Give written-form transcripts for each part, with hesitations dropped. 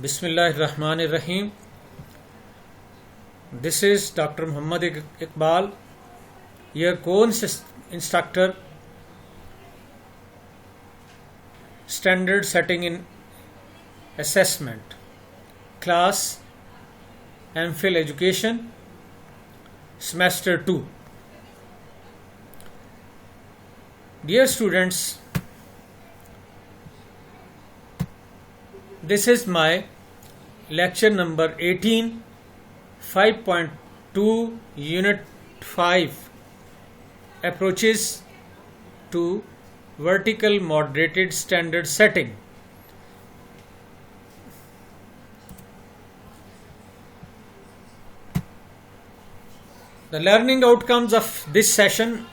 Bismillahirrahmanirrahim. This is Dr. Muhammad Iqbal, your course instructor, standard setting in assessment, class MPhil education, semester 2. Dear students, this is my lecture number 18, 5.2, unit 5, approaches to vertical moderated standard setting. The learning outcomes of this session: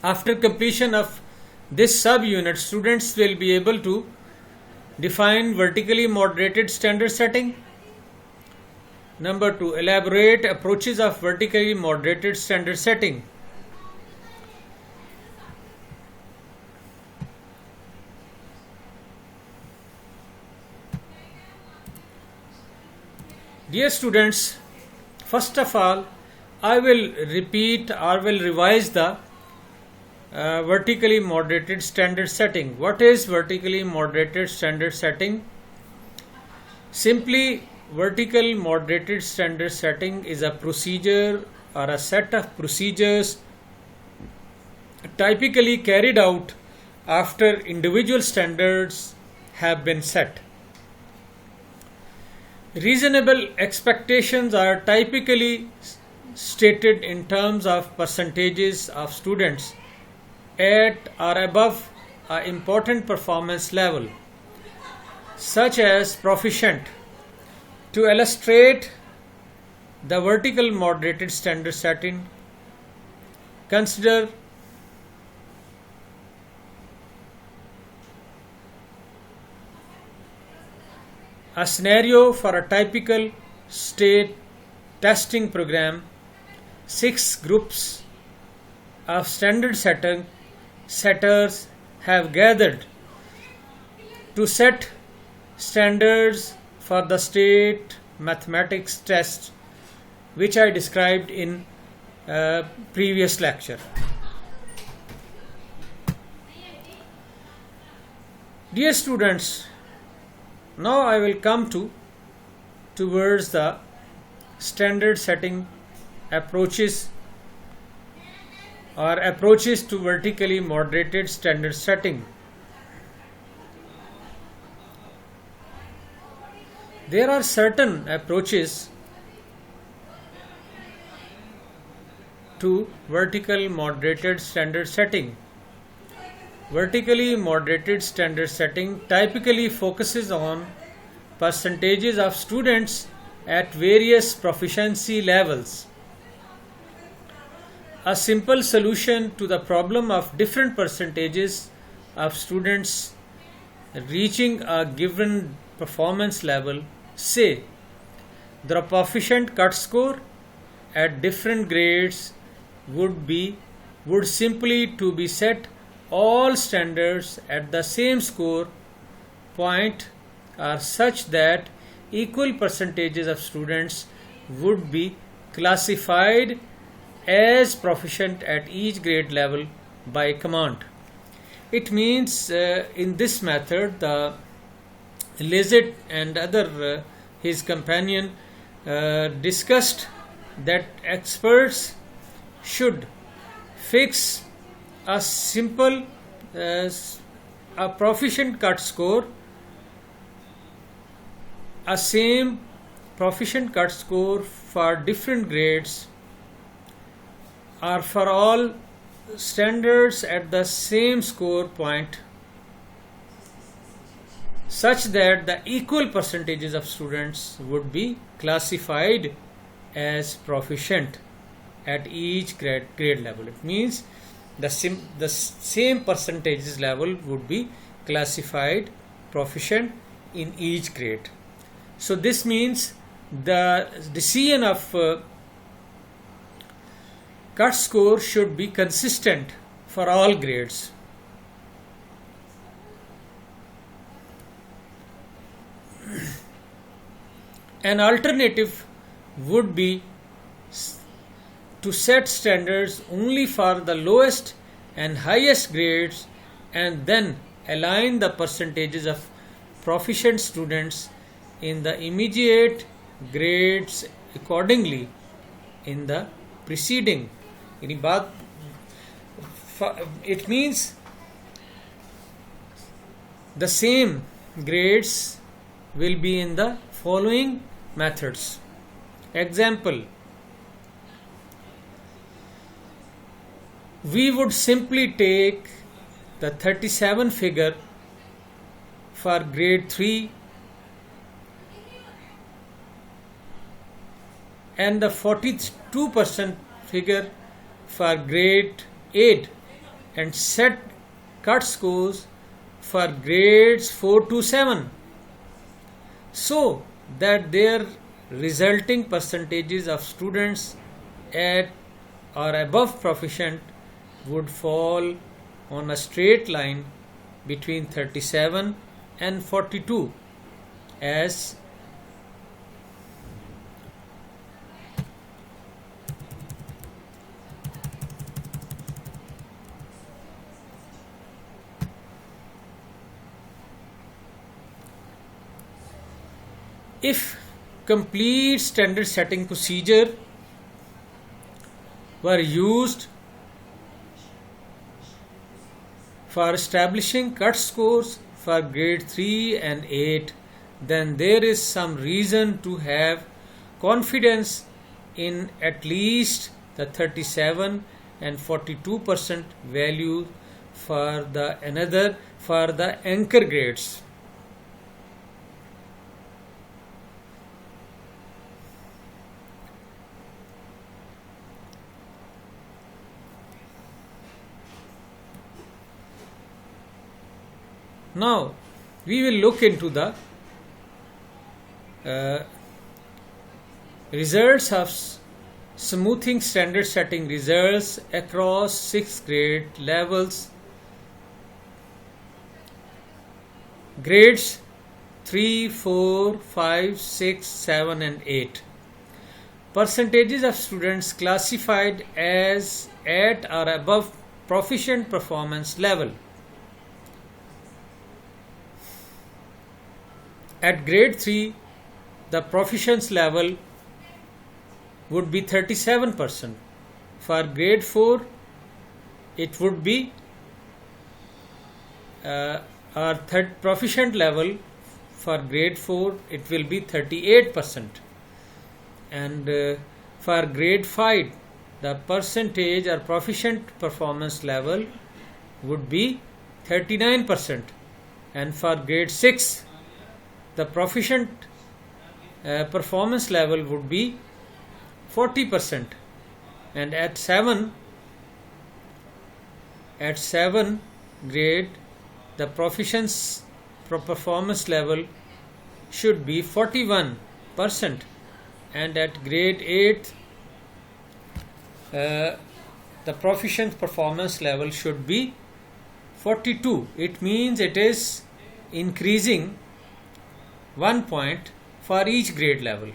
after completion of this subunit, students will be able to define vertically moderated standard setting. Number 2, elaborate approaches of vertically moderated standard setting. Dear students, first of all, I will repeat or will revise the vertically moderated standard setting. What is vertically moderated standard setting? Simply, vertical moderated standard setting is a procedure or a set of procedures typically carried out after individual standards have been set. Reasonable expectations are typically stated in terms of percentages of students at or above an important performance level, such as proficient. To illustrate the vertical moderated standard setting, consider a scenario for a typical state testing program. 6 groups of standard setters have gathered to set standards for the state mathematics test, which I described in previous lecture. Dear students, now I will come towards the standard setting approaches or approaches to vertically moderated standard setting. There are certain approaches to vertical moderated standard setting. Vertically moderated standard setting typically focuses on percentages of students at various proficiency levels. A simple solution to the problem of different percentages of students reaching a given performance level, say the proficient cut score at different grades, would simply to be set all standards at the same score point are such that equal percentages of students would be classified as proficient at each grade level by command. It means in this method, the Lizet and other his companion discussed that experts should fix a simple a proficient cut score, a same proficient cut score for different grades or for all standards at the same score point, such that the equal percentages of students would be classified as proficient at each grade level. It means the same percentages level would be classified proficient in each grade. So this means the decision of cut score should be consistent for all grades. An alternative would be to set standards only for the lowest and highest grades and then align the percentages of proficient students in the immediate grades accordingly in the preceding. It means the same grades will be in the following methods. Example, we would simply take the 37 figure for grade 3 and the 42% figure for grade 8 and set cut scores for grades 4 to 7 so that their resulting percentages of students at or above proficient would fall on a straight line between 37 and 42 as if complete standard setting procedure were used for establishing cut scores for grade 3 and 8, then there is some reason to have confidence in at least the 37 and 42% value for the anchor grades. Now we will look into the results of smoothing standard setting results across 6 grade levels. Grades 3, 4, 5, 6, 7 and 8. Percentages of students classified as at or above proficient performance level. At grade 3, the proficiency level would be 37%. For grade 4, it would be proficient level for grade 4, it will be 38%. And for grade 5, the percentage or proficient performance level would be 39%. And for grade 6, the proficient performance level would be 40%, and at 7 grade the proficiency performance level should be 41%, and at grade 8 the proficient performance level should be 42. It means it is increasing 1 point for each grade level.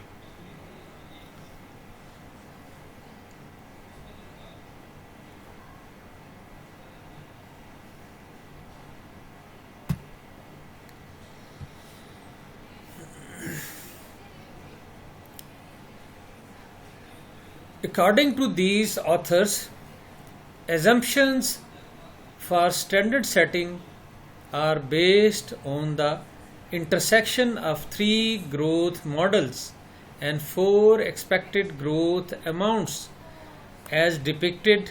According to these authors, assumptions for standard setting are based on the intersection of 3 growth models and 4 expected growth amounts as depicted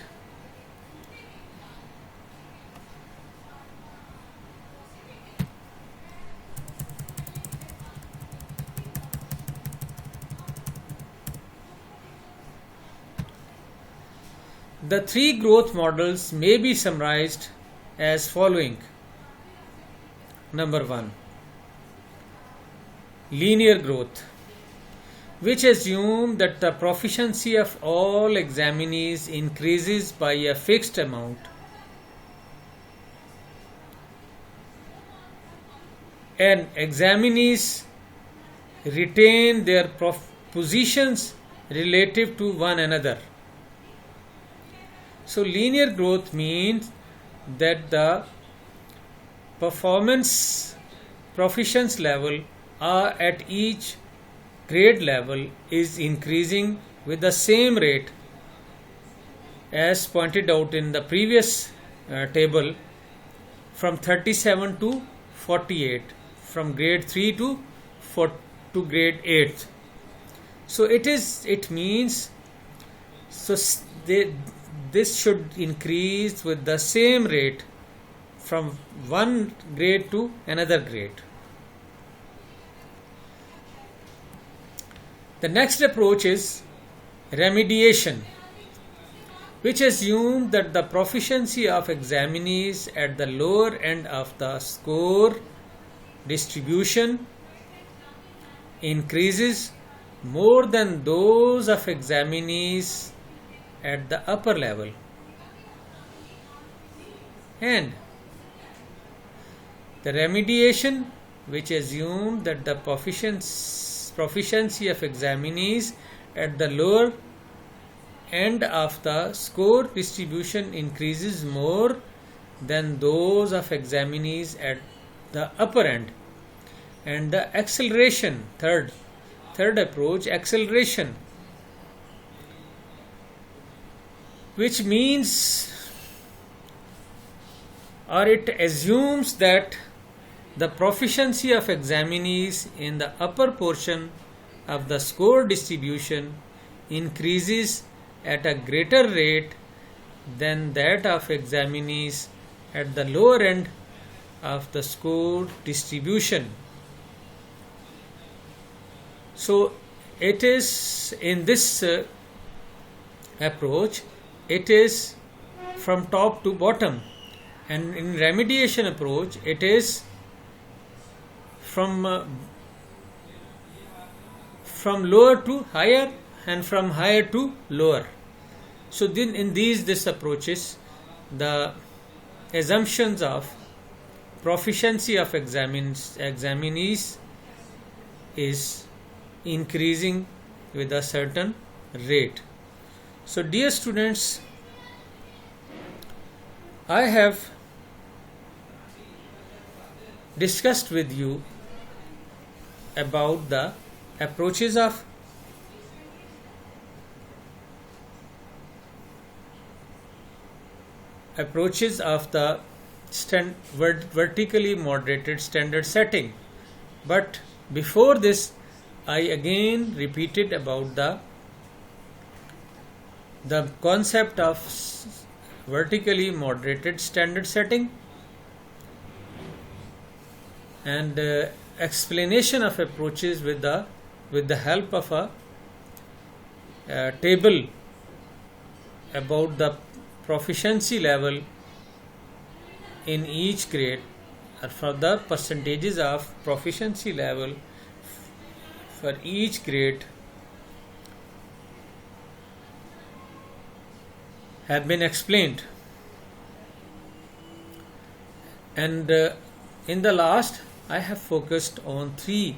The 3 growth models may be summarized as following. Number 1. Linear growth, which assume that the proficiency of all examinees increases by a fixed amount. And examinees retain their positions relative to one another. So linear growth means that the performance proficiency level at each grade level is increasing with the same rate as pointed out in the previous table, from 37 to 48, from grade 3 to grade 8. So it means, so this should increase with the same rate from one grade to another grade. The next approach is remediation, which assumes that the proficiency of examinees at the lower end of the score distribution increases more than those of examinees at the upper level, and the remediation, which assumes that the proficiency of examinees at the lower end of the score distribution increases more than those of examinees at the upper end. And the acceleration, third approach, acceleration, which means, or it assumes that the proficiency of examinees in the upper portion of the score distribution increases at a greater rate than that of examinees at the lower end of the score distribution. So it is in this approach, it is from top to bottom, and in remediation approach it is from lower to higher and from higher to lower. So then in these approaches, the assumptions of proficiency of examinees is increasing with a certain rate. So dear students, I have discussed with you about the approaches of the vertically moderated standard setting. But before this, I again repeated about the concept of vertically moderated standard setting and explanation of approaches with the help of a table about the proficiency level in each grade, or for the percentages of proficiency level for each grade have been explained. And in the last, I have focused on 3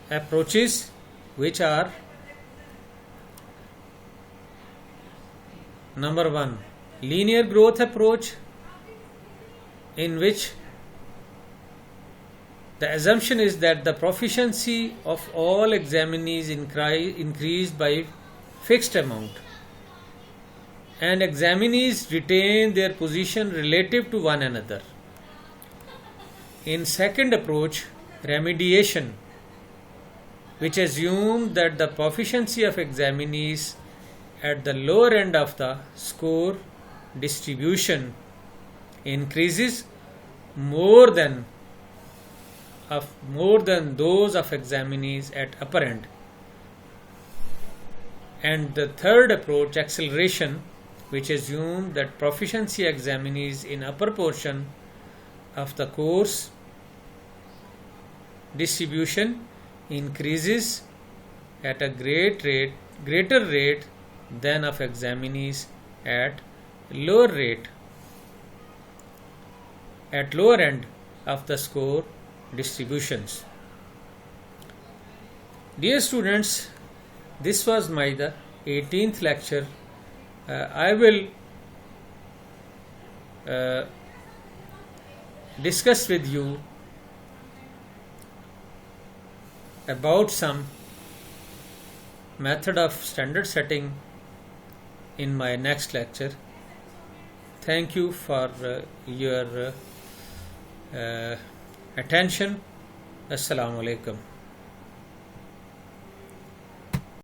approaches, which are: number 1, linear growth approach, in which the assumption is that the proficiency of all examinees increased by fixed amount, and examinees retain their position relative to one another. In second approach, remediation, which assumes that the proficiency of examinees at the lower end of the score distribution increases more than those of examinees at upper end. And the third approach, acceleration, which assumes that proficiency examinees in upper portion of the course distribution increases at a greater rate than of examinees at lower end of the score distributions. Dear students, this was the 18th lecture. I will discuss with you about some method of standard setting in my next lecture. Thank you for your attention. Assalamu alaikum.